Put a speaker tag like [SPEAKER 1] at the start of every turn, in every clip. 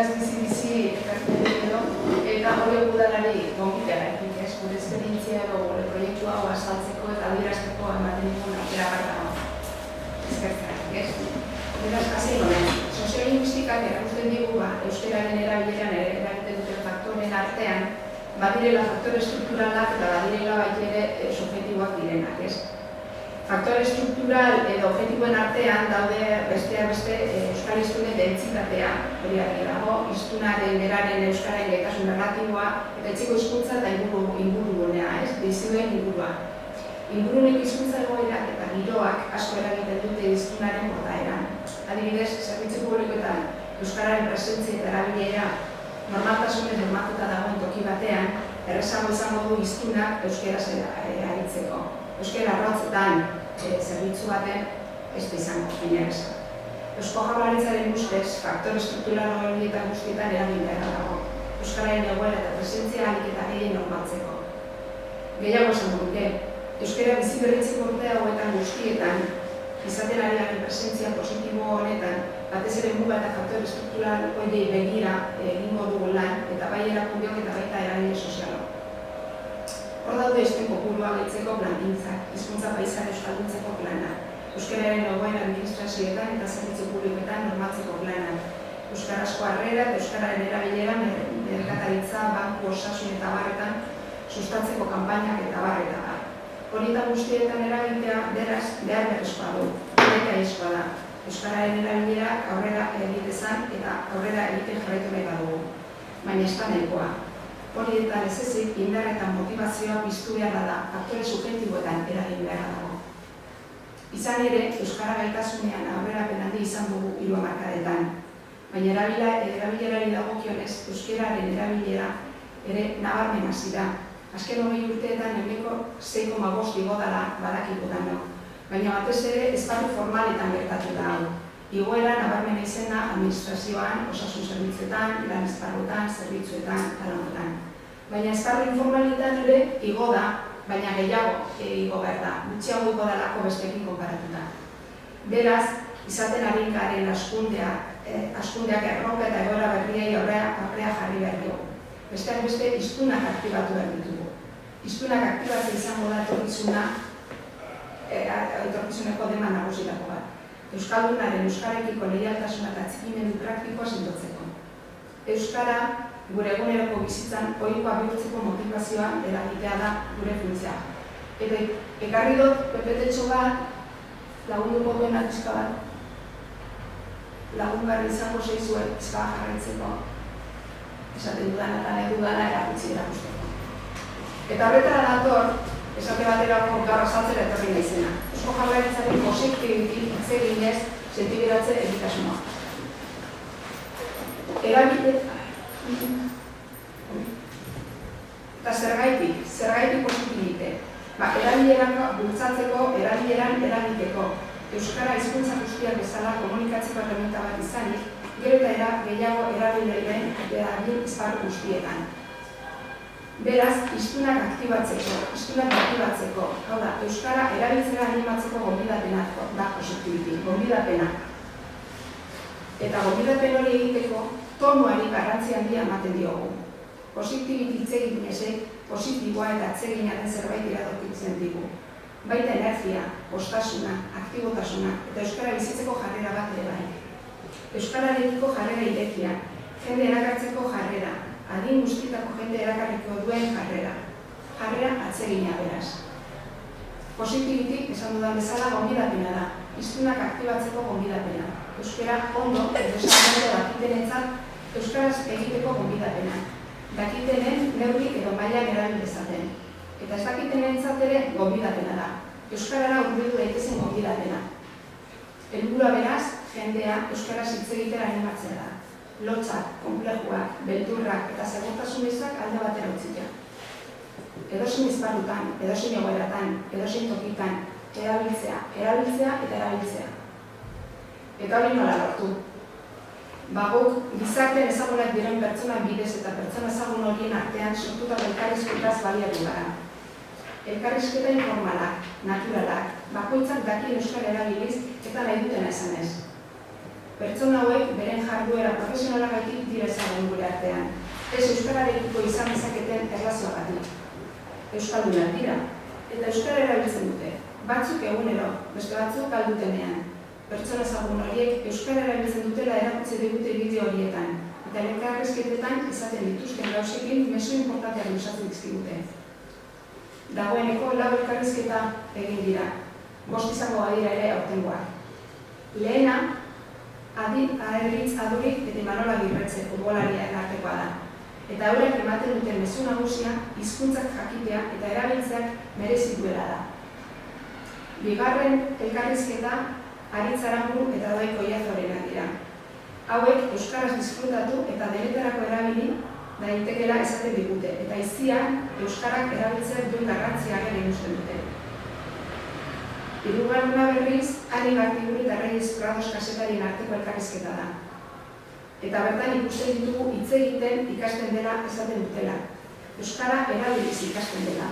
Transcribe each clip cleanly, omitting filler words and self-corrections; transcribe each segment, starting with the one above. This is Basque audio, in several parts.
[SPEAKER 1] euskaraz bizi ekartzen edo, eta hori udalari gombitara egin, gure esperientzia edo gure proiektua hau azaltzeko eta adierazteko ematen dugun aukera bat eskertzen, ez? Beraz, hasi honen, soziolinguistikak erakusten digu euskararen erabileran eragiten duten faktoren artean, badirela faktore estrukturalak eta badirela baita ere subjektiboak direnak, ez? Faktore estruktural edo objektiboen artean daude besteak beste euskal hiztunen dentsitatea, hori argi dago, hiztunaren beraren euskararen gaitasun narratiboa eta etxeko hizkuntza eta ingurugunea, ez? Biziduen ingurua. Ingurunek hizkuntza egoerak eta giroak asko eragiten dute hiztunaren portaeran. Adibidez, zerbitzu publikoetan euskararen presentzia eta erabilera normaltasunez bermatuta dagoen toki batean, errezago izango du hiztunak euskaraz aritzeko. Euskara arrotzetan zerbitzu baten ez da izango, baina errezago. Eusko Jaurlaritzaren ustez, faktore estruktural hori eta guztietan eragin beharra dago. Euskararen egoera eta presentzia ahalik eta gehien normaltzeko. Gehiago esan duke, euskara bizi berritzeko urte hauetan guztietan, izaten ari garen presentzia positibo honetan, batez ere muga eta faktore estruktural horiei begira egingo dugu lan, eta bai erakundeok eta baita eragile sozialok. Hor daude hiztun kopurua gehitzeko plangintzak, hizkuntza paisare euskalduntzeko plana, euskararen egoera administrazioetan eta zerbitzu publikoetan normaltzeko plana, euskarazko harrera eta euskararen erabilera merkataritza, banku, osasun eta barretan sustatzeko kanpainak eta barreta da. Horietan guztietan eragitea beraz behar berrezkoa du, nahitaezkoa da. Euskararen erabilera aurrera egitezan eta aurrera egiten jarraitu nahi badugu, baina ez da nahikoa. Horietan ez ezik, indar eta motivazioa piztu beharra da, faktore subjektiboetan eragin beharra dago. Izan ere, euskara gaitasunean aurrerapen handi izan dugu 3 hamarkadetan, baina erabilerari dagokionez euskararen erabilera ere nabarmen hasi da. Azken 20 urteetan ehuneko 6,5 igo dela badakigu danok, baina batez ere esparru formaletan gertatu da hau. Igoera nabarmena izena administrazioan, osasun zerbitzuetan, lan esparruetan, zerbitzuetan, talamotan. Baina esparru informaletan ere igo da, baina gehiago igo behar da, gutxiago igo dalako besteekin konparatuta. Beraz, izaten ari garen askundeak erronka eta egoera berriei aurrea jarri behar dugu. Besteak beste, hiztunak aktibatu behar ditugu. Hiztunak aktibatzea izango da etorkizuneko dema nagusitako bat. Euskaldunaren euskarekiko leialtasuna eta atxikimendu praktikoa sendotzeko. Euskara gure eguneroko bizitzan ohikoa bihurtzeko motivazioa eragitea da gure funtzioa. Eta ekarri dut pepetetxo bat, lagunduko duena pixka bat, lagungarri izango zeizuen pixka bat jarraitzeko. Esaten dudana eta nahi dudana erakutsi erakusteko. Eta horretara dator, esate baterako gaur azaltzera etorri naizena. Eusko Jaurlaritzaren positibitik hitz eginez sentiberatze egitasmoa. Eta zergaitik positibite. Erabileran bultzatzeko, erabileran eragiteko. Euskara hizkuntza guztiak bezala komunikatzeko herramienta bat izanik, gero eta gehiago erabilearen eragin esparru guztietan. Beraz, hiztunak aktibatzeko, hau da, euskara erabiltzera animatzeko gonbidapena da positibitik, gonbidapena. Eta gonbidapen hori egiteko, tonuari garrantzi handia ematen diogu. Positibitik itzegin ezek, positiboa eta atseginaren zerbait iradokitzen digu. Baita energia, postasuna, aktibotasuna eta euskara bizitzeko jarrera bat ere bai. Euskararekiko jarrera irekia, jende erakartzeko jarrera, adin guztietako jende erakarriko duen jarrera. Jarrera atsegina beraz. Positibitik, esan dudan bezala, gonbidapena da. Hiztunak aktibatzeko gonbidapena. Euskara ondo, edo esan dakitenentzat, euskaraz egiteko gonbidapena. Dakitenen neurri edo mailan erabil dezaten. Eta ez dakitenentzat ere gonbidapena da. Euskarara hurbildu daitezen gonbidapena. Helburua beraz, jendea euskaraz hitz egitera animatzea da. Lotsak, konplejuak, beldurrak eta segurtasunezak alde batera utzita. Edozein esparrutan, edozein egoeratan, edozein tokitan, erabiltzea eta erabiltzea. Eta hori nola lortu. Guk gizartean ezagunak diren pertsona bidez eta pertsona ezagun horien artean sortutako elkarrizketaz baliatu gara. Elkarrizketa informalak, naturalak, bakoitzak dakien euskara erabiliz eta nahi dutena esanez. Pertsona hauek beren jarduera profesionalagatik dira ezagun gure artean. Ez euskararekiko izan dezaketen erlazioagatik. Euskaldunak dira, eta euskara erabiltzen dute. Batzuk egunero, beste batzuk galdutenean. Pertsona ezagun horiek euskara erabiltzen dutela erakutsi digute bideo horietan, eta elkarrizketetan izaten dituzten gauzekin mezu importanteak luzatzen dizkigute. Dagoeneko lau elkarrizketa egin dira. 5 izango badira ere aurtengoak. Lehena, Aerritz Adurik eta Manola Birretxe futbolariaren artekoa da. Eta hauek ematen duten mezu nagusia hizkuntzak jakitea eta erabiltzeak merezi duela da. Bigarren elkarrizketa Aritz Aramburu eta Doiko Iazorenak dira. Hauek euskaraz disfrutatu eta denetarako erabili daitekeela esaten digute, eta izian euskarak erabiltzeak duen garrantzia agerian usten dute. Hirugarrena berriz, Ani Gartiburu eta Reyes Prados kasetarien arteko elkarrizketa da. Eta bertan ikusten ditugu hitz egiten ikasten dela esaten dutela. Euskara erabiliz ikasten dela.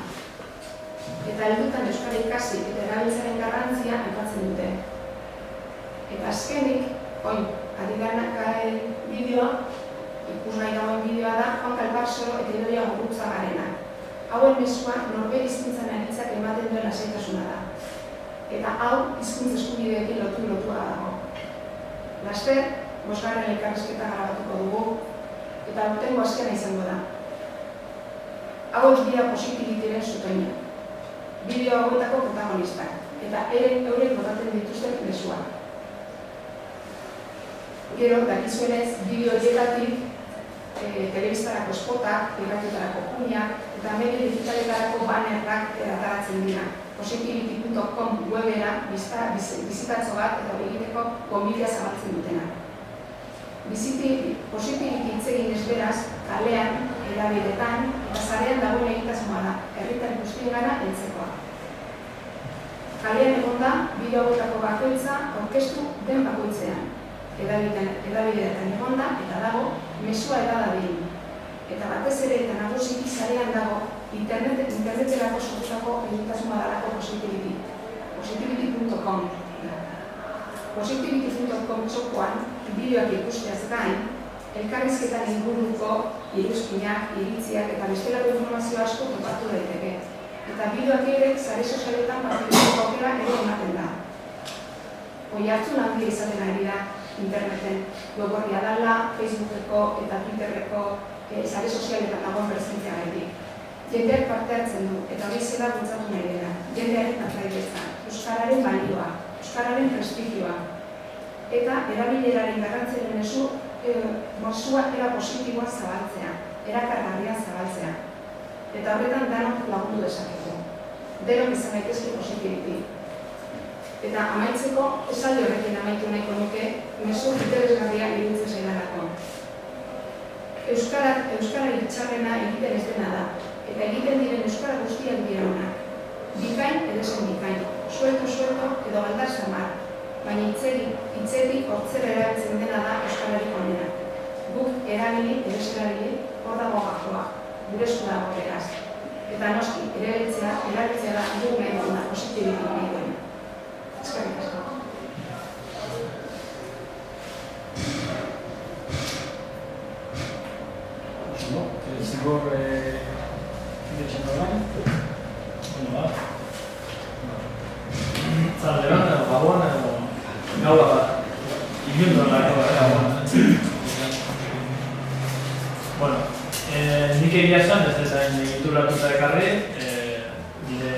[SPEAKER 1] Eta heldutan euskara ikasi eta erabiltzaren garrantzia aipatzen dute. Eta azkenik, ari garen bideoa, ikusgai dagoen bideoa da, Juan Calparsoro eta Idoia Gurrutzagarena. Hauen mezua norbere hizkuntzan aritzak ematen duen lasaitasuna da. Eta hau hizkuntza eskubideekin lotua dago. Laster, 5. elkarrizketa grabatuko dugu, eta aurtengo azkena izango da. Hauek dira positibitiren zutoina. Bideo hauetako protagonistak, eta eurek botatzen dituzten mezuak. Gero, dakizuenez, bideo horietatik telebistarako spotak, irratietarako kuñak, eta medio digitaletarako bannerrak ataratzen dira. Positivity.com webera bizitatzo bat eta egiteko gonbitea zabaltzen dutena. Positivity hitz egin ez beraz, kalean, erabidetan, eta zarean dagoen egitasmoa da, herritar guztiengana heltzekoa. Kalean egon da, bideo hauetako bakoitza aurkeztu den bakoitzean. Edabideetan egon da, eta dago, mezua edadabil. Eta batez ere eta nagusiki zarean dago, interneterako sortutako egitasmoa dalako Positivity. Positivity.com. Positivity.com txokoan, bideoak ikusteaz gain, elkarrizketan inguruko iruzkinak, iritziak eta bestelako informazio asko topatu daiteke. Eta bideoak ere sare sozialetan partideko aukera ere ematen da. Oihartzun handia izaten ari da interneten. Web-orria dela, Facebookeko eta Twitterreko sare sozialetan dagoen presentzia gaitik. Jendeak parte hartzen du, eta hori zela bultzatu nahi dela. Jendearen atraibetza, euskararen balioa, euskararen prestigioa, eta erabileraren garrantziaren mozua era positiboa zabaltzea, erakargarria zabaltzea. Eta horretan danok lagundu dezakegu. Denok izan daitezke Positivity. Eta amaitzeko, esaldi horrekin amaitu nahiko nuke, mezu interesgarria iruditzen zaidanako. Euskara itxarrena egiten ez dena da, eta egiten diren euskara guztiak dira onak. Bikain edo zen bikain, suelto edo galdar samar, baina hitzetik hortzera erabiltzen dena da euskararik onena. Guk erabili edo ez erabili, hor dago gakoa, gure esku dago beraz. Eta noski, erabiltzea da guk nahi duguna, Positivity nahi duena. Eskerrik asko.
[SPEAKER 2] Zigor giretxeko orain. Zalde bat, gauan edo gaua bat. Ilundu gaua. Bueno, nik egia esan, ez dezain egituratuta ekarri, nire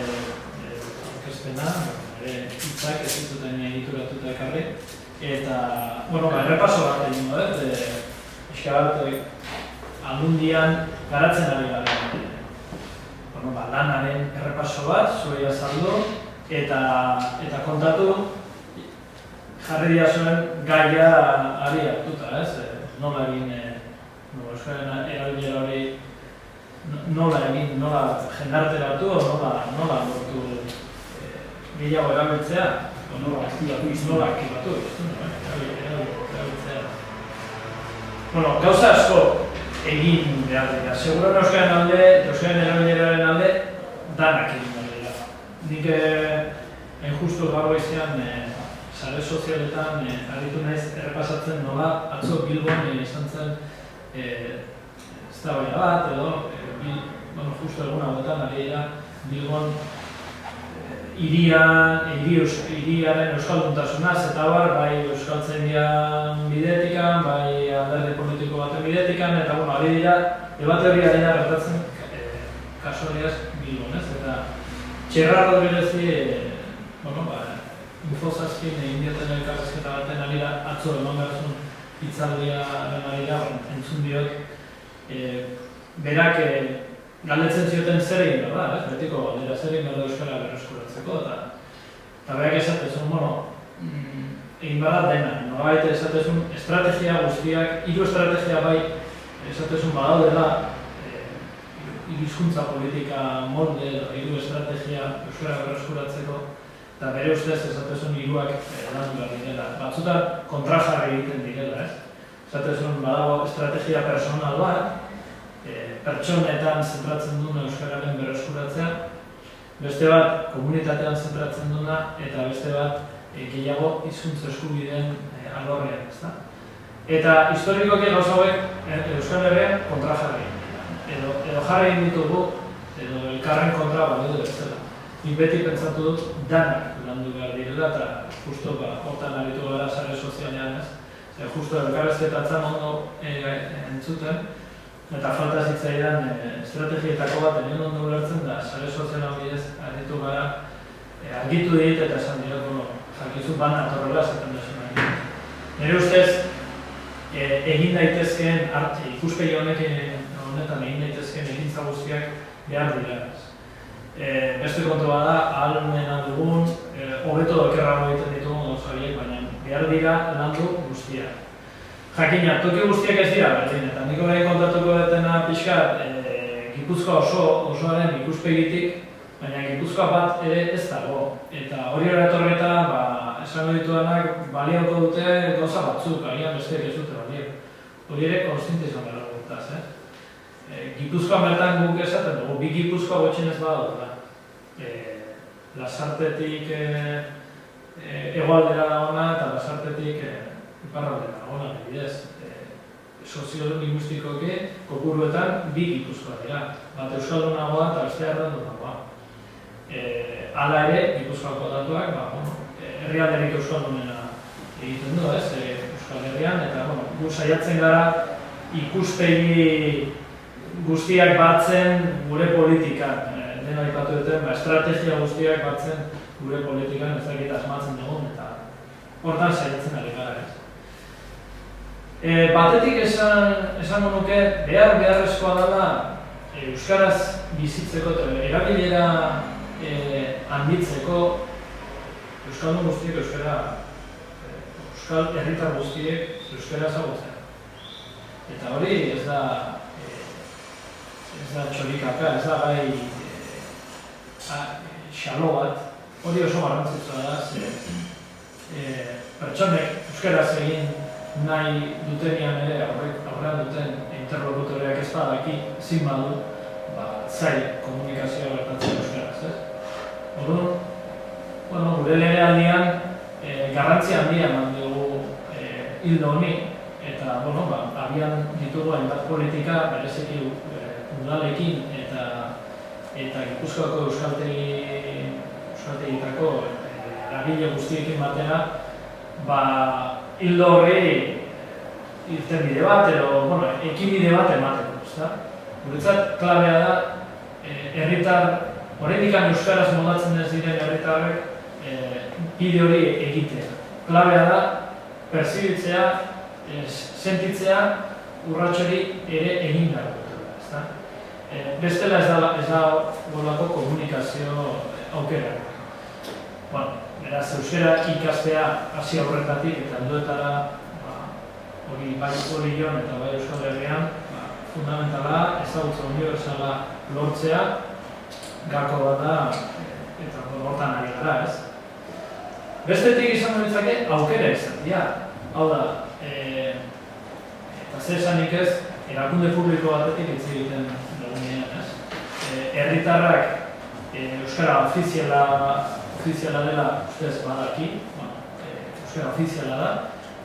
[SPEAKER 2] aurkezpena, nire hitzak ez dituten egituratuta ekarri. Eta, bueno, errepaso bat egin dut, pixka bat aldundian garatzen ari gara. Lanaren errepaso bat, zuei azaldu, eta kontatu jarri diazuen gaia ari hartuta, ez? Nola egin, euskaren erabilera hori nola egin, nola jendarteratu, nola lortu gehiago erabiltzea, nola aktibatu, erabiltzea. Gauza asko egin behar dira. Seguran euskaren erabileraren alde, danak egin behar dira. Nik hain justu gaur goizean sare sozialetan aritu naiz errepasatzen nola atzo Bilbon izan zen eztabaida bat edo justu egun hauetan ari dira Bilbon hiriaren euskalduntasunaz eta bai euskaltzaindian bidetikan, bai alderdi politiko baten bidetikan, eta ari dira debate hori ari da gertatzen kasualiaz Bilbon, ez? Eta Txerra Rodriguezi Infosaskin egin dioten elkarrezketa baten ari da atzo eman behar hitzaldiaren ari da entzun diot berak galdetzen zioten zer egin behar da, betiko galdera zer egin behar da euskara berreskuratzeko eta berak esatezun, egin behar da dena, nolabait esatezun estrategia guztiak, hiru estrategia bai esatezun badaudela hizkuntza politika molde edo hiru estrategia euskara berreskuratzeko eta bere ustez esatezun hiruak landu behar direla. Batzutan kontrajarri egiten direla, ez? Esatezun badago estrategia personal bat, pertsonetan zentratzen duna euskararen berreskuratzea, beste bat komunitatean zentratzen duna eta beste bat gehiago hizkuntza eskubideen alorrean, ezta? Eta historikoki gauza hauek Euskal Herrian kontrajarri edo jarri ditugu edo elkarren kontra balio bezala. Nik beti pentsatu dut danak landu behar direla eta justo hortan aritu gara sare sozialean, ez? Justo elkarrezketatzen ondo entzuten eta falta zitzaidan estrategietako bat egin ondo ulertzen da sare sozialan bidez aritu gara argitu dit eta esan dira, jakizu bana atorrela zaten desunak. Nire ustez, egin daitezkeen ikuspegi honetan egin daitezkeen egintza guztiak behar dira. Beste kontua da, ahalmena dugun, hobeto okerrago egiten ditugun gauzariek, baina behar dira landu guztiak. Jakina, toki guztiak ez dira berdin, eta nik orain kontatuko detena pixkat Gipuzkoa osoaren ikuspegitik, baina Gipuzkoa bat ere ez dago. Eta hori etorreta, esango ditudanak balioko dute gauza batzuk, agian besteek ez dute balio. Hori ere konstiente izan behar dutaz, Gipuzkoa bertan guk esaten dugu, bi Gipuzkoa gotxinez badaudela. Lasartetik hegoaldera dagoena eta Lasartetik iparraldera dagoena, bidez. Soziolinguistikoki kopuruetan bi Gipuzkoa dira. Bat euskaldunagoa eta beste errandunagoa. Hala ere, Gipuzkoako datuak, herrialderik euskaldunena egiten du, Euskal Herrian, eta gu saiatzen gara ikuspegi guztiak batzen gure politikan, dena aipatu duten, estrategia guztiak batzen gure politikan, ez dakit asmatzen dugun, eta hortan saiatzen ari gara. Batetik esango nuke, beharrezkoa dela euskaraz bizitzeko eta erabilera handitzeko euskaldun guztiek euskal herritar guztiek euskara ezagutzea. Eta hori ez da txorikaka, ez da gai xalo bat, hori oso garrantzitsua da, pertsonek euskaraz egin nahi dutenean ere aurrean duten interlokutoreak ez badaki ezin badu zail komunikazioa gertatzen euskaraz, ez? Orduan, gure legealdian garrantzia handia eman dugu hildo honi eta abian ditugu hainbat politika bereziki udalekin eta Gipuzkoako euskaltegitako eragile guztiekin batera hildo horri irtenbide bat edo ekinbide bat emateko, ezta? Guretzat klabea da herritar oraindik euskaraz moldatzen ez diren herritarrek bide hori egitea. Klabea da perzibitzea, sentitzea urrats hori ere egin behar dutela, ezta? Bestela ez da golako komunikazio aukera. Beraz, euskara ikastea hasi aurretatik eta helduetara hori bai Orion eta bai Euskal Herrian fundamentala, ezagutza unibertsala lortzea gako bat da eta hortan ari gara, ez? Bestetik izango ditzake aukera izatea. Hau da, eta zer esanik ez, erakunde publiko batetik hitz egiten dugunean, ez? Herritarrak euskara ofiziala dela ustez badaki, euskara ofiziala da,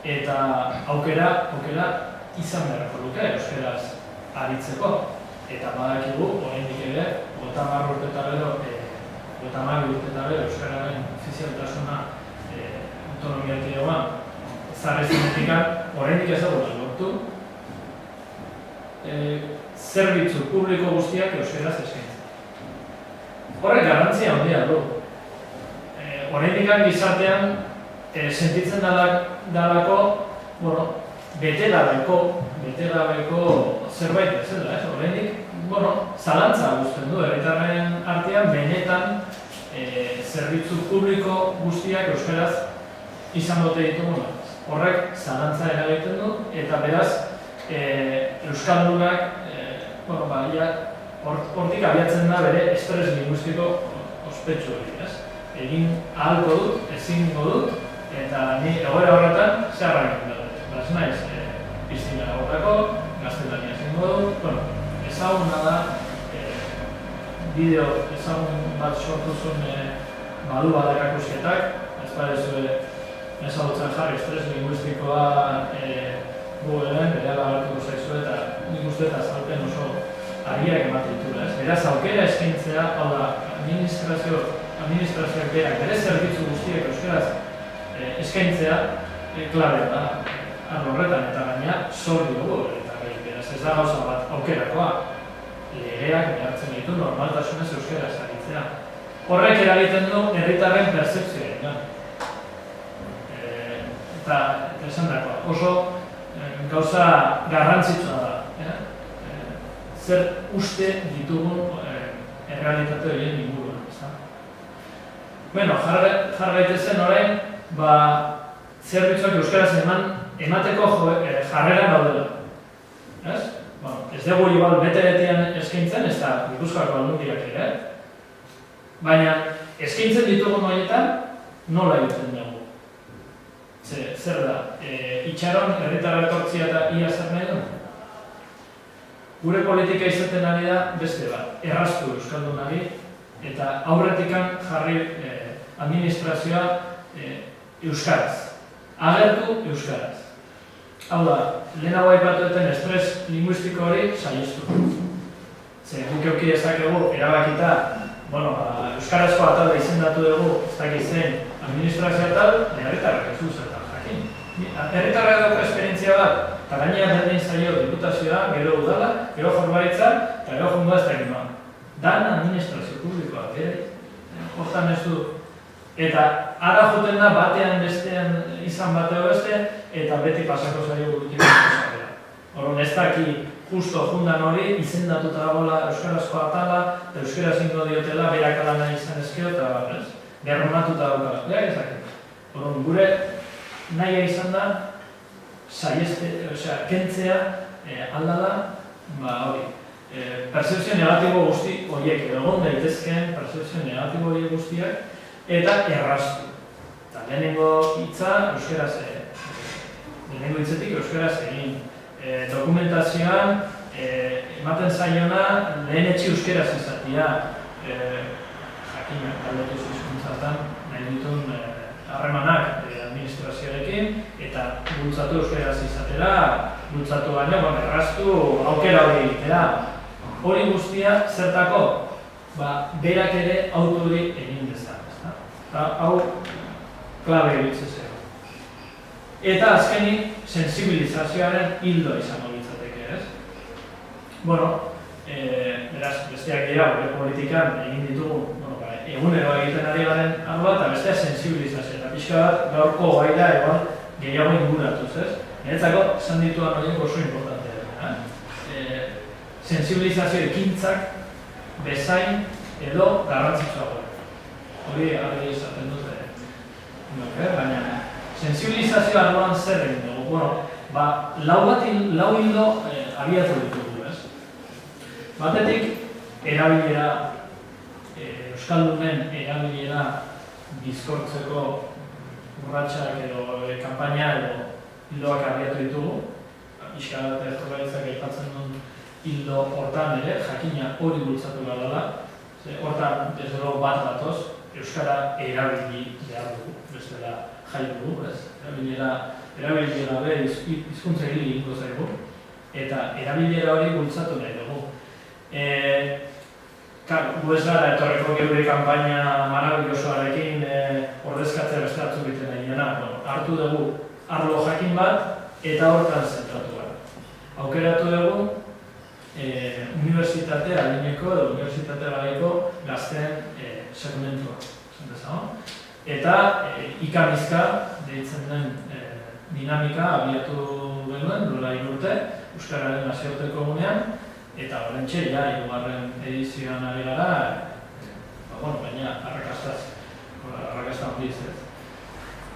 [SPEAKER 2] eta aukera izan beharko luke euskaraz aritzeko. Eta badakigu, oraindik ere, 30 urte eta gero euskararen ofizialtasuna autonomia erkidegoan ezarri zenetik oraindik ez dagoela lortu zerbitzu publiko guztiak euskaraz eskaintzen. Horrek garrantzia handia du. Oraindik gizartean sentitzen dalako, bete gabeko zerbait bezala, oraindik, zalantza guztien du, herritarren artean benetan zerbitzu publiko guztiak euskaraz izan dute ditugu. Horrek zalantza eragiten du, eta beraz, euskaldunak, hortik abiatzen da bere estres linguistiko ospetsu hori, egin ahalko dut, ezingo dut, eta ni egoera horretan zer egin dut. Ez naiz, piztina agotako, gaztelania ezingo dut, ezaguna da, bideo ezagun bat sortu zuen badu bat erakusketak, ez badezue ezagutzen jarri estres linguistikoa Googleen, berehala agertuko zaizu eta nik uste eta azalpen oso ariak ematen ditu. Beraz, aukera eskaintzea, hau da, administrazioak berak bere zerbitzu guztiak euskaraz eskaintzea klabea da. Horretan eta gaina zorri dugu, eta beraz ez da gauza bat aukerakoa. Legeak behartzen ditu normaltasunez euskaraz aritzea. Horrek eragiten du herritarren pertzepzioa. Eta esan dagoa, oso gauza garrantzitsua da. Zer uste ditugun errealitate horien inguruan. Jar gaitezen orain, zerbitzuak euskaraz emateko jarrera daudela. Ez dugu igual bete-betean eskaintzen, ez da Gipuzkoako aldundiak ere. Baina eskaintzen ditugun horietan nola egiten dugu. Zer da, itxaron herritarra etortzia eta ia zer nahi du? Gure politika izaten ari da beste bat, erraztu euskaldunari eta aurretikan jarri administrazioa euskaraz. Agertu euskaraz. Hau da, lehenago aipatueten estres linguistiko hori saiestu. Guk euki dezakegu erabakita, euskarazko atala izendatu dugu, ez dakit zein administrazioa tal, herritarrak ez du zertan jakin. Herritarrak dauka esperientzia bat, eta gainera berdin zaio diputazioa, gero udala, gero Jaurlaritza, eta gero joango ez dakit noan. Dan administrazio publikoa, hortan ez du. Eta ara joten da batean bestean izan bateo beste, eta beti pasako zaio gurutik esakera. Horren ez daki justo jundan hori, izendatuta dagoela euskarazko atala, eta euskaraz ingo diotela, berak alana izan ezkeo, eta berronatuta daukala. Berak ezakit. Horren gure nahia izan da, kentzea aldala, hori. Percepzio negatibo guzti horiek, egon daitezkeen percepzio negatibo horiek guztiak, eta erraztu. Eta lehenengo hitza euskaraz lehenengo hitzetik euskaraz egin. Dokumentazioan ematen zaiona lehen etxi euskaraz izatea jakinak aldatu hizkuntzatan nahi ditun harremanak administrazioarekin eta bultzatu euskaraz izatera, bultzatu baina erraztu aukera hori egitera. Hori guztia zertako? Berak ere autori egin dezan. Hau klabe egitzen zer. Eta azkenik, sensibilizazioaren hildo izango litzateke, ez? Beraz, besteak dira, gure politikan egin ditugu, egunero egiten ari garen arloa, eta bestea sensibilizazioa. Eta pixka bat, gaurko gaira egon gehiago inguratuz, ez? Niretzako, esan dituan horiek oso importantea. Sensibilizazio ekintzak bezain edo garrantzitsuago. Hori argi izaten dute. Baina, sensibilizazio arloan zer egin dugu. Lau hildo abiatu ditugu, ez? Batetik, erabilera, euskaldunen erabilera bizkortzeko urratsak edo kanpaina edo hildoak abiatu ditugu. Pixka bat Jaurlaritzak aipatzen duen hildo hortan ere, jakina hori bultzatu gara da. Hortan, ez dugu bat batoz, euskara erabili behar dugu, bestela jai dugu, ez? Erabilera be hizkuntza hili egingo zaigu, eta erabilera hori bultzatu nahi dugu. Gu ez gara etorreko geure kanpaina marabillosoarekin ordezkatzea beste batzuk egiten nahi dena. Hartu dugu arlo jakin bat eta hortan zentratu gara. Aukeratu dugu unibertsitate adineko edo unibertsitate garaiko gazteen segmentua. Eta ikamizka deitzen den dinamika abiatu genuen, duela 3 urte, Euskararen nazioarteko egunean, eta horrentxe, hirugarren edizioan ari gara, baina arrakasta handiz ez.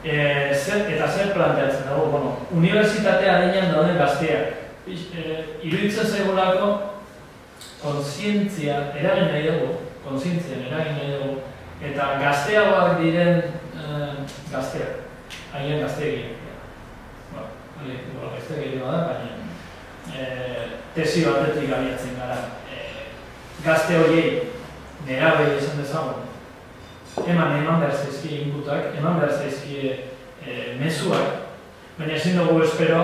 [SPEAKER 2] Eta zer planteatzen dago, unibertsitatea adinean dauden gazteak. Iruditzen zaigulako kontzientzia eragin nahi dugu, eta gazteagoak diren gazteak, haien gazteegia. Gazteegia bada, baina tesi batetik abiatzen gara. Gazte horiei nerabei esan dezagun, eman behar zaizkie inputak, eman behar zaizkie mezuak, baina ezin dugu espero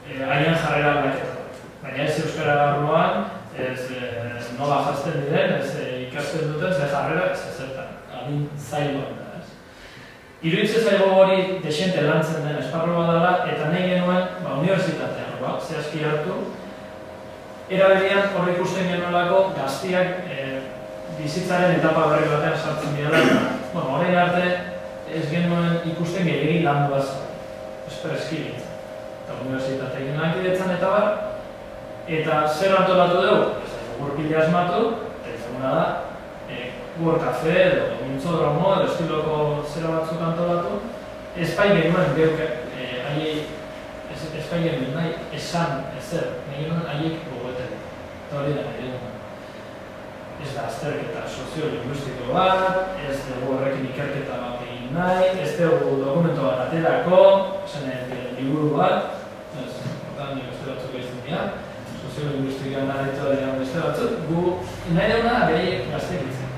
[SPEAKER 2] haien jarrera aldaketa. Baina ez euskara arloan, ez nola jazten diren, ez ikasten duten, ze jarrera ez ezertan, adin zailoan da. Iruditzen zaigo hori desente lantzen den esparru bat dela, eta nahi genuen unibertsitatean, zehazki hartu, eraberian hori ikusten genuelako gaztiak bizitzaren etapa berri batean sartzen dira. Horrein arte ez genuen ikusten gehiagin landuaz espreski bintzen. Eta unibertsitateekin lankidetzan eta bar, eta zer antolatu dugu? Gurpila asmatu, eta izaguna da, Gor kafe edo mintzodromo edo estiloko zera batzuk antolatu, espai genuen geuk espai genuen nahi esan ezer, nahi genuen haiek gogoeten. Eta hori da nahi genuen. Ez da azterketa sozio-linguistiko bat, ez dugu horrekin ikerketa bat egin nahi, ez dugu dokumento bat aterako, liburu bat, hortan beste batzuk egiten dira, sozio-linguistikan aritu dira beste batzuk, gu nahi duguna bereiek gazteak itzen.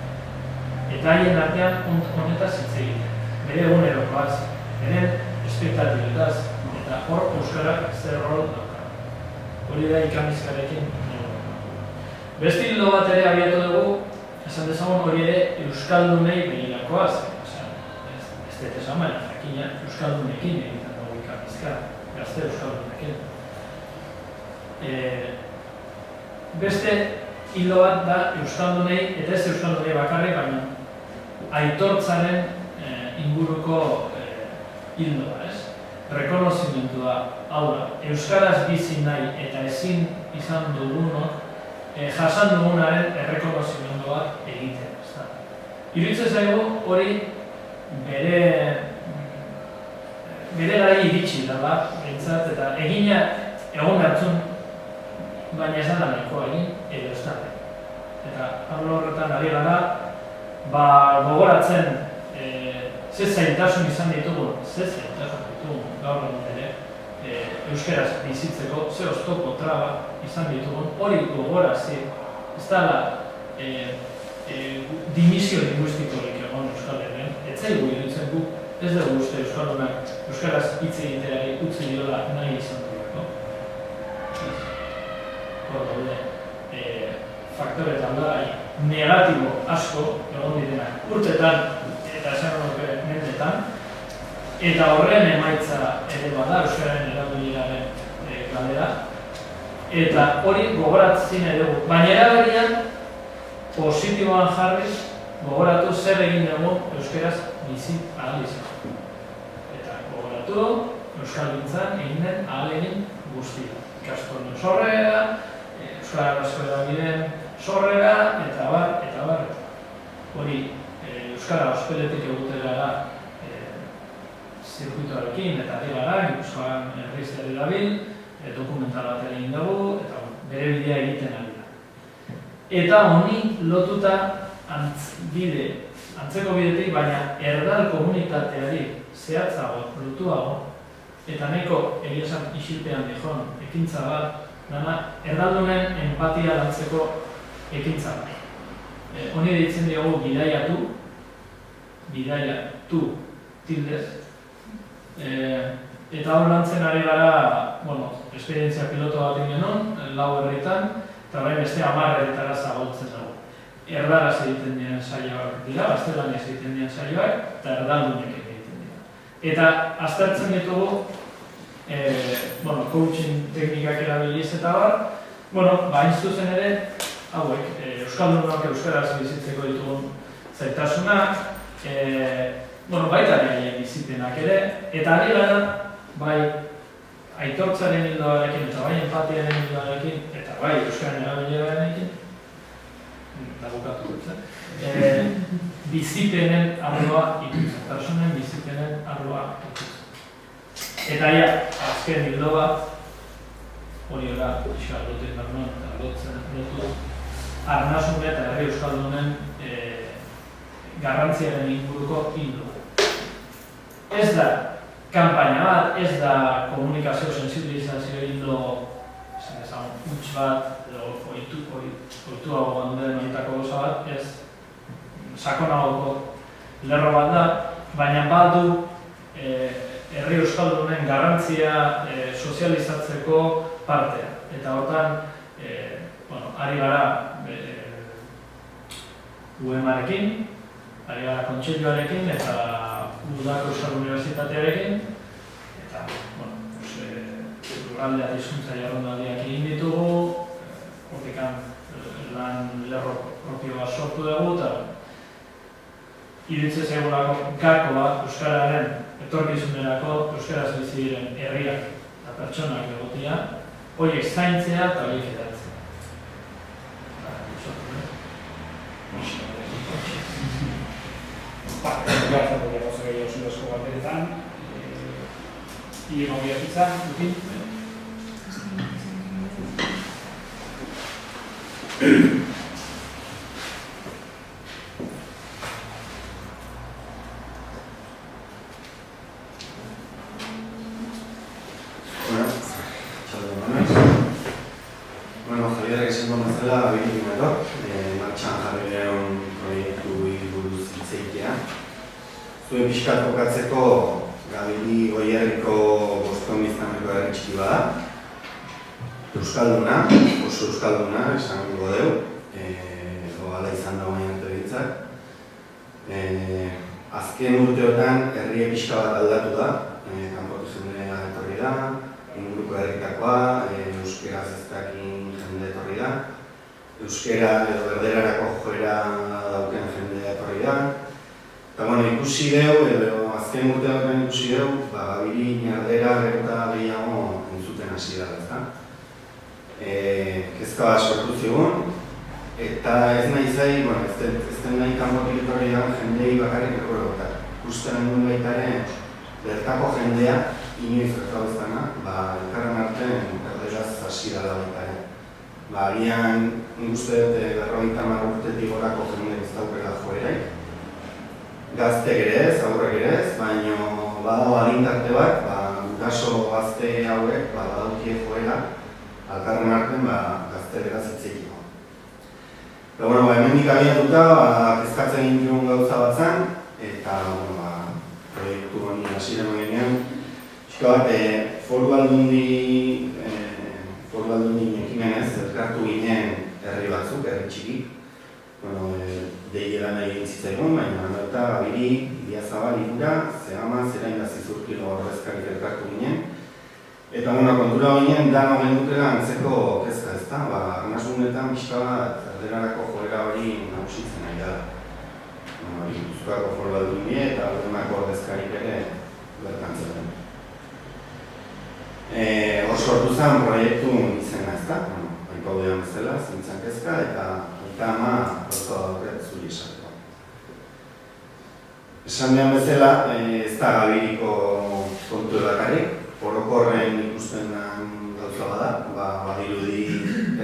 [SPEAKER 2] Eta haien artean honetaz hitz egiten. Bere egunerokoaz, bere espektatibetaz, eta hor euskarak zer rol dauka. Hori da ikamizkarekin. Beste hildo bat ere abiatu dugu, esan dezagun hori ere euskaldunei begirakoaz. Ez dut esan baina, jakina euskaldunekin egiten dugu ikamizka, gazte euskaldunekin. Beste hildo bat da euskaldunei, eta ez euskaldunei bakarrik, baina aitortzaren inguruko hildoa, ez? Rekonozimentua, hau da, euskaraz bizi nahi eta ezin izan dugunok, jasan dugunaren errekonozimendu bat egiten, ez da. Iruditzen zaigu hori bere gai iritsi dela, behintzat, eta egina egon hartzun, baina ez da nahikoa egin, edo ez da. Eta arlo horretan ari gara, gogoratzen ze zailtasun izan ditugun, gaur egun ere, euskaraz bizitzeko, ze oztopo traba izan ditugun, hori gogorazi, ez dela dimisio linguistikorik egon Euskal Herrian, ez zaigu iruditzen gu, ez dugu uste euskaldunak euskaraz hitz egiteari utzi diola nahi izan dugu. Hor daude, faktore talai negatibo asko egon direnak urtetan eta esan horre mendetan, eta horren emaitza ere bada euskararen erabileraren galera, eta hori gogoratzen dugu, baina eraberian positiboan jarriz gogoratu zer egin dugu euskaraz bizi ahal izan. Eta gogoratu euskalgintzan egin den ahalegin guztia. Ikastolen sorrera, euskara asko erabideen sorrera, eta bar. Hori euskara ospeletik egutera da zirkuitoarekin eta ari gara, Gipuzkoan herriz ere dabil, dokumental bat egin dugu, eta bere bidea egiten ari da. Eta honi lotuta antzeko bidetik, baina erdal komunitateari zehatzago, lotuago, eta nahiko egiasan isilpean dijon ekintza bat, dana erdaldunen empatia lantzeko ekintza bat. Honi deitzen diogu bidaiatu tildez, Eta hor lantzen ari gara, esperientzia piloto bat genuen, 4 herritan, eta orain beste 10 herritara zabaltzen dugu. Erdaraz egiten diren saioak dira, gaztelaniaz egiten diren saioak, eta erdaldunek egiten dira. Eta aztertzen ditugu, coaching teknikak erabiliz eta bar, hain zuzen ere, hauek, euskaldunok euskaraz bizitzeko ditugun zaitasunak, baita ere bizipenak ere, eta ari gara, bai aitortzaren hildoarekin eta bai empatiaren hildoarekin, eta bai euskaren erabilerarekin, bukatu dut, bizipenen arloa ikutzen, personen bizipenen arloa ikutzen. Eta azken hildo bat, hori gara, iskaldoten barruan eta lotu, arnasune eta herri euskaldunen garrantziaren inguruko hildo. Ez da kanpaina bat, ez da komunikazio sensibilizazio hildo huts bat, edo oituago banduden horietako goza bat, ez sakonagoko lerro bat da, baina badu herri euskaldunen garrantzia sozializatzeko partea. Eta hortan, ari gara UEM-arekin, ari gara kontseiluarekin eta Udako Euskal Unibertsitatearekin, eta, lurraldea eta hizkuntza jarrondaldiak egin ditugu, hortikan lan lerro propio bat sortu dugu, eta iritze zegulako gakoa euskararen etorkizunerako euskaraz bizi diren herriak eta pertsonak egotia, horiek zaintzea eta horiek edatzea.
[SPEAKER 3] Gartzatu dira gauza gehiago zudazko bateretan, hile mobiatitza, dukin?
[SPEAKER 4] Javierrek esan bezala, bikin etor, martxan jarri lehon proiektu buruz hitz egitea. Zuen pixkat kokatzeko, Gabili Goierriko bostonbiztaneko herri txiki bada. Euskalduna, oso euskalduna, esango deu, hala izan da baina entrebitzak. Azken urteotan herri pixka bat aldatu da, kanpotu jendea etorri da, inguruko herritakoa, euskeraz ez dakin jende etorri da, euskera edo berderarako joera dauken jende etorri da. Eta ikusi deu, edo azken urteotan ikusi deu, Gabili Ñardera eta gehiago entzuten hasi da, ezta? Kezka bat sortu zigun, eta ez nahi zai, ez den nahi kanpotik etorri da jendei bakarrik errogotak. Ikusten duen baitaren bertako jendea, inoiz gertabeztana, elkarren artean erderaz hasi da baitaren. Agian, nik uste dut 50 urtetik gorako jende ez daukela joeraik. Gaztek ere ez, aurrek ere ez, baina badago adintarte bat, guraso gazte hauek badaukie joera, alkarren artean gazte beraz hitzekiko. Eta hemendik abiatuta, kezkatzen egin dugun gauza bat zen, eta proiektu honi hasiera eman genean, pixka bat, foru aldundik ekimenez, elkartu ginen herri batzuk, herri txikik. Deigeran egin zitzaigun, baina eta Gabili, Idiazabal, Igura, Zegama, Zerain da Zizurkilo horrezkarik elkartu ginen. Eta kontura ginen, dano gendukela antzeko kezka ezta, arnasunetan pixka bat erderarako joera hori nagusitzen nahi da. Gipuzkoako Foru Aldundia eta Aldunako ordezkarik ere bertan zeuden. Hor sortu zen proiektu izena ezta, aipau dean bezala, zintzan kezka, eta ama gauza dauket zuri esateko. Esan dean bezala, ez da Gabiliko kontu bakarrik, orokorren ikusten gauza bada, badirudi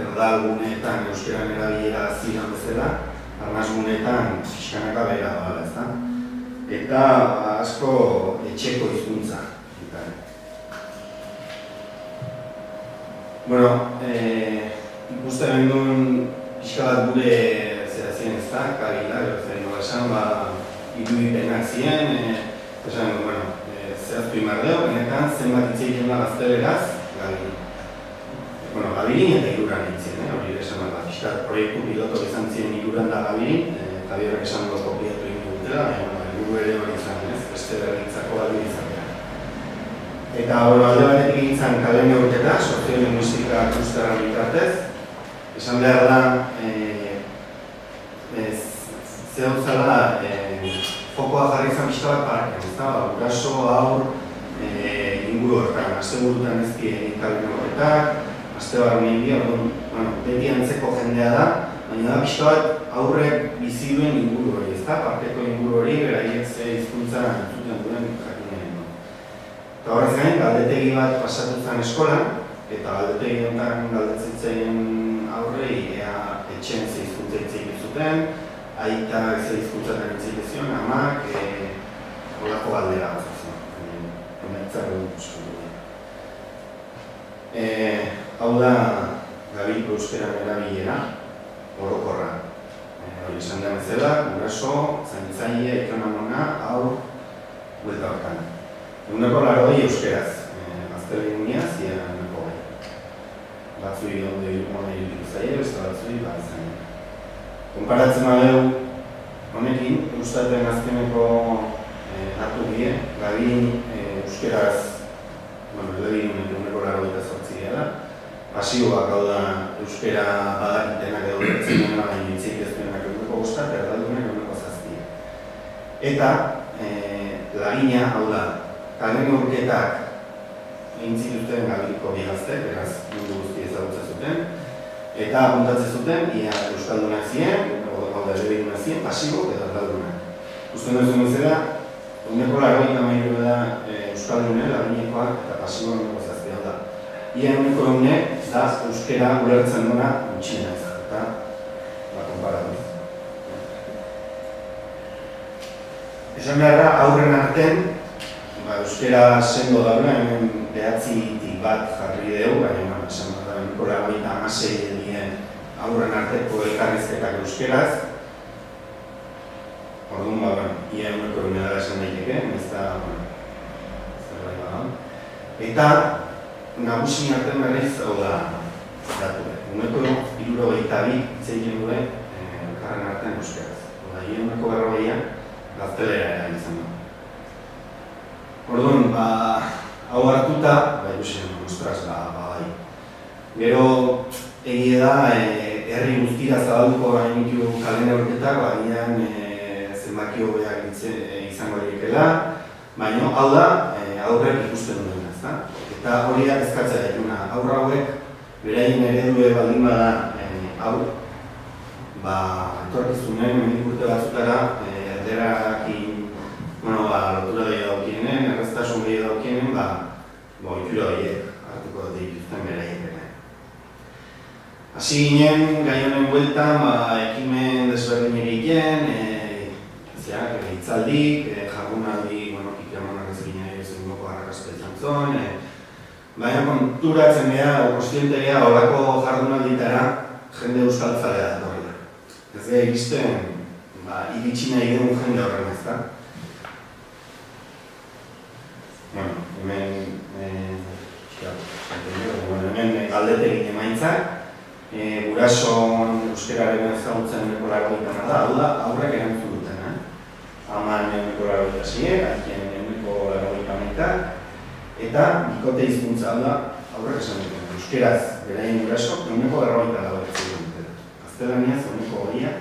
[SPEAKER 4] erdalguneetan euskeran erabilera ziren bezala, arnasguneetan pixkanaka bera bada, ezta? Eta asko etxeko hizkuntza. Ikusten duen pixka bat gure zera ziren ez da, kabila, zer nola esan, irudipenak ziren, zehaztu imardeo, benetan zenbat hitz egiten da gazteleraz, Gabirin. Bueno, Gabirin eta Iruran hitzen, hori esan bat, fiskat proiektu piloto izan ziren Iruran da Gabirin, Javierrek esan goz kopiatu egin dutela, baina helburu ere hori izan, beste berritzako Gabirin izatea. Eta alde batetik egin zen kale neurketa, soziolinguistika klusterran bitartez, esan behar da, zehuzala, fokoa jarri izan pixka bat parken, ez da, guraso, haur, inguru horretan, asteburutan ez egin kale neurketak, aste barru egin beti antzeko jendea da, baina da pixka bat aurrek bizi duen inguru hori, ez da, parkeko inguru hori, beraiek ze hizkuntza entzuten duen jakin nahi du. Eta horrez gain, galdetegi bat pasatu zen eskolan, eta galdetegi honetan galdetzen aurrei, ea etxen ze hizkuntza hitz egiten zuten, aita ze hizkuntzatan hitz egiten zion, amak, horako galdera bat zuen, emaitzak dut pixka du. Hau da, Gabiriko euskeran erabilera, orokorra. Hori esan da bezala, guraso, zaintzaile, ekonomona, hau, buelta hortan. Eguneko 80 euskeraz, gaztelaniaz, ia eguneko gai. Batzui onde iruditu zaie, beste batzui bat izan. Konparatzen badeu, honekin, gustaten azkeneko hartu gie, Gabirin euskeraz, eguneko 88 dela, pasioak hau da euskera badakitenak edo bertzen dena, baina hitzik ez denak eguneko guztat, erdaldunak eguneko 7. Eta lagina, hau da, kale neurketak egin zituzten Gabiriko bi gaztek, beraz mundu guzti ezagutza zuten, eta apuntatzen zuten, ia euskaldunak ziren, hau da elebidunak ziren, pasibok edo erdaldunak. Usten duzun bezala, eguneko 83 da euskaldune, laginekoak eta pasiboak eguneko 7 hau da. Ia eguneko egunek, da euskera ulertzen duna gutxina ez, eta konparatuz. Esan behar da, aurren arten, euskera sendo dauna, hemen 9tik bat jarri dugu, baina esan behar da, eguneko 56 dien aurren arteko elkarrizketak euskeraz. Orduan, ia eguneko egunea dara esan daiteke, ez da, zerbait bada. Eta, nagusin artean berriz, hau da, datu. Eguneko 72 itzeiten duen elkarren artean euskeraz. Oda, ia eguneko 40 gaztelera izan du. Orduan, hau hartuta, ikusen, ostras, bai. Gero, egia da, herri guztira zabalduko gainitu kale neurketak, baina zenbaki hobeak izango dirikela, baina hau da, aurrek ikusten duen, ezta? Eta horiak eskatzea dituna, aurra hauek, beraien eredue baldin bada, hau, etorkizunen, hemendik urte batzutara, erderakin, lotura gehiago daukienen, erreztasun gehiago daukienen, itxura horiek hartuko dituzten beraiek ere. Hasi ginen, gai honen bueltan, ekimen desberdin egiten, hitzaldik, jardunaldi, kikemonak ez ginen ez egoko harrakazte izan zuen, baina konturatzen gara, kostiente gara, horako jardunalditara jende euskaltzalea datorrela. Ez gara iristen, iritsi nahi dugu jende horren ez da. Hemen galdetegin emaitzak, gurasoan euskeraren ezagutzen eguneko 80 da, hau da, aurrek erantzun duten. Aman eguneko 80, aitien eguneko 80, eta bikote hizkuntza, hau da, aurrek esan duten. Euskeraz, beraien guraso, eguneko 80 da horretzen duten. Gaztelaniaz eguneko 2,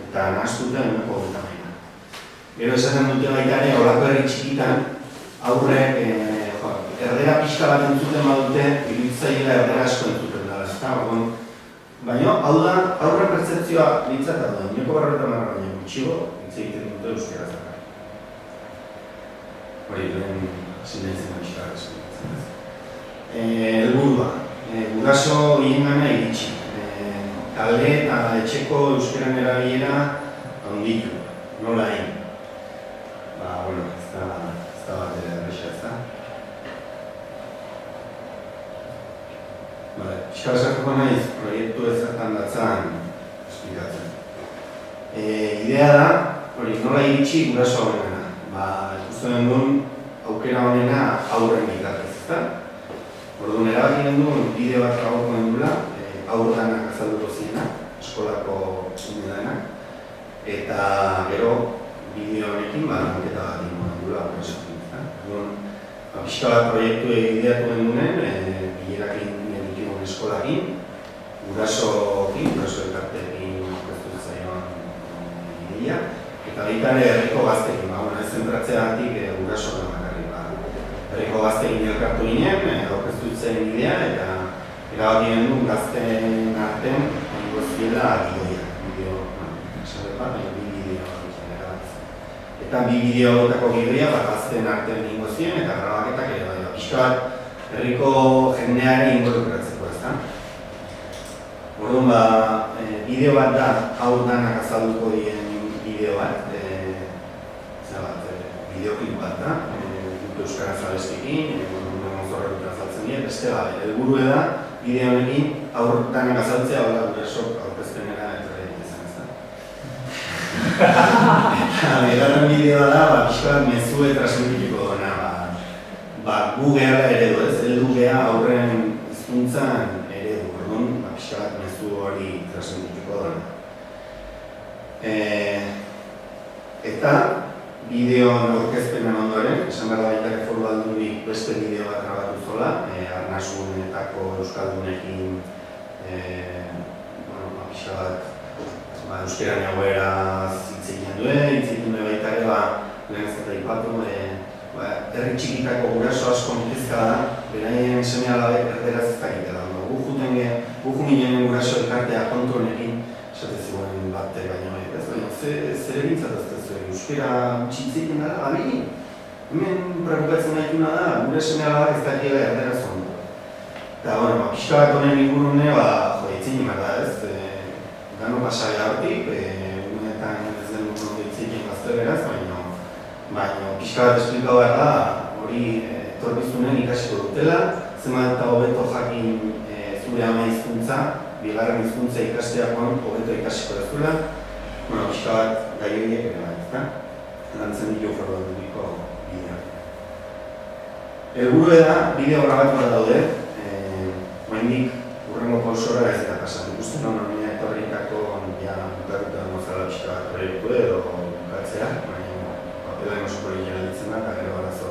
[SPEAKER 4] eta nahaztuta eguneko 80. Gero esaten dute baita ere, horako herri txikitan, aurrek erdera pixka bat entzuten badute, iruditzaiela erdera asko entzuten dara, ezta? Baina, hau da, aurre pertzepzioa nintzat da, eguneko 40 baina gutxigo, hitz egiten dute euskera zakar. Hori, lehen hasi nahi zen pixka esan. Helburua, guraso hiengana iritsi. Kale eta etxeko euskeran erabilera handitu, nola egin. Ez da bat erresa, ez da? Pixka esartuko nahiz, proiektu ezertan datzan esplikatzen. Idea da, nola iritsi guraso horrena. Ikusten duen, aukera honena aurren bitartez, ezta? Orduan, erabaki genuen bideo bat grabatuko genuela, aurdanak azalduko ziena, eskolako umedanak, eta gero bideo honekin lanketa bat ingo genuela aurrezatzen, ezta? Orduan, pixka bat proiektu ideatu genuenen, bilerak egin ditugun eskolakin, gurasoekin elkarteekin aurkeztu zaion ideia, eta baita ere herriko gazteekin, ez zentratzeagatik gurasoak bakarrik. Herriko gazteekin elkartu ginen, aurkeztu zen idea, eta erabaki genuen gazteen artean egingo ziela gidoia. Eta bi bideotako gidoia gazteen artean egingo ziren, eta grabaketak ere bai. Pixka bat herriko jendearen involukratzeko, ezta? Orduan, bideo bat da, haur danak azalduko dien bideo bat, bideoklip bat da, euskaraz abestikin, mozorretuta azaltzen dira, beste gabe. Helburua da, bideo honekin haur danak azaltzea, hola gurasok aurkezpenera etorri izan, ezta? Eta bigarren bideoa da, pixka bat mezue transmitituko duena, gu gehala eredu, ez? Heldu geha aurren hizkuntzan eredu, orduan, pixka bat mezu hori transmitituko duena. Eta bideoan aurkezpenen ondoren, esan behar da baita Foru Aldundik beste bideo bat grabatu zola, arnasunetako euskaldunekin pixka bat euskeran egoeraz hitz egin duen baita ere lehen ez eta ipatu, herri txikitako guraso asko mitezka da, beraien seme-alabek erderaz ez dakitela. Gu junginen guraso elkartea kontu honekin, esate zuen bate baino, zer egintzatazte zuen, euskera txitzeiten dara, abili. Hemen preokupatzen nahi da, gure seme-alabak ez dakiela erderaz ondo. Eta, pixka bat honen ingurune, hitzin imar da ez, gano pasai hortik, unetan ez den ondo hitzeiken gazteleraz, baina pixka bat esplikau behar da, hori etorkizunen ikasiko dutela, zenbat eta hobeto jakin zure ama hizkuntza, bigarren hizkuntza ikasteakoan hobeto ikasiko dezula, pixka bat gai horiek ere bat, ezta? Lantzen ditu Foru Aldundiko bidea. Helburua da, bideo grabatu bat daude, oraindik hurrengo pausora ez da pasatu. Ikusten hona etorrikako bukatuta mozala pixka bat proiektu edo bukatzea, baina papelain oso poliñera ditzen da, eta gero arazo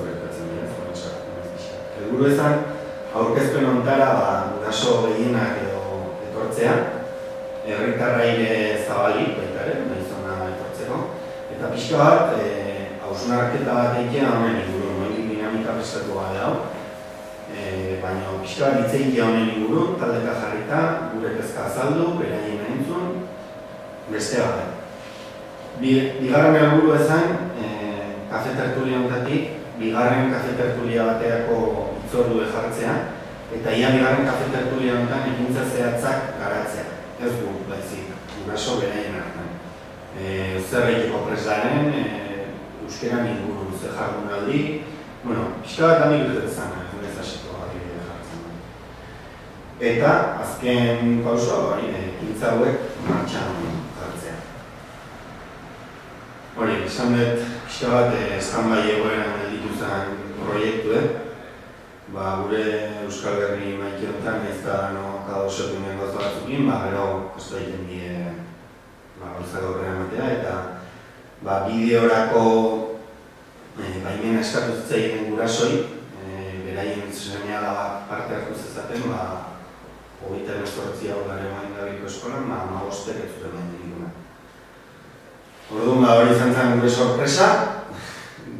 [SPEAKER 4] gertatzen dira, ez sartu ez pixka. Helburua ezan, aurkezpen ontara guraso gehienak edo etortzea, herritarraire zabalik baita ere, naizona etortzeko, eta pixka bat, hausnarketa bat egitea honen ingurun, noenik dinamika prestatu gabe hau, baina pixka bat hitzeikia honen ingurun, taldeka jarrita, gure kezka azaldu, beraien entzun, beste gabe. Bigarren helburu ezan, kafe tertulia honetatik, bigarren kafe tertulia bateako itzordue jartzea, eta ia bigarren kafe tertulia honetan ekintza zehatzak garatzea. Ez gu, baizik, guraso beraien hartan. Zer egiteko presdaren, euskeran inguru, zer jardunaldi, pixka bat handik urtetzen, ez hasiko adibide jartzen. Eta, azken pausoa, ekintza hauek martxan jartzea. Hori, esan dut, pixka bat, stand-by egoeran dituzan proiektuek, gure Euskal Herri maikionetan ez da kadosetu nien gozo batzukin, gero kosta egiten die gauzak aurrera ematea, eta bideorako baimena eskatu zitzaien gurasoi, beraien seme-alabak parte hartu zezaten, 28 aurrera emain gabiko eskolan, 15 ez zuten egin diguna. Orduan hori izan zen gure sorpresa,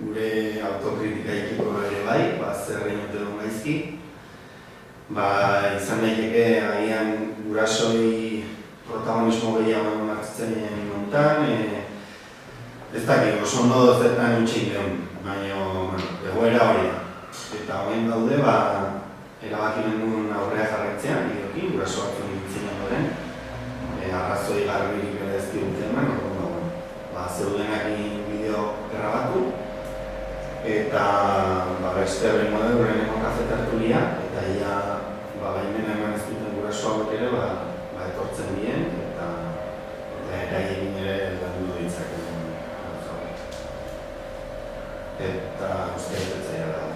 [SPEAKER 4] gure autokritika ikiko ere bai, zer egin dut gaizki. Izan daiteke agian gurasoi protagonismo gehiago hartzen honetan, ez dakik, oso ondo zertan utxik den, baina egoera hori da. Eta horrein daude, erabaki genuen aurrea jarraitzea, bideokin, guraso batzuen ditzen ondoren, arrazoi garbirik ere ez dut eman, zeudenakin bideo grabatu, eta beste horrengo da horreneko kafe tertulia, eta ia baimena eman ez duten guraso hauek ere etortzen dien, eta eraiekin ere landu ditzakeen. eta guztia betetzaia da.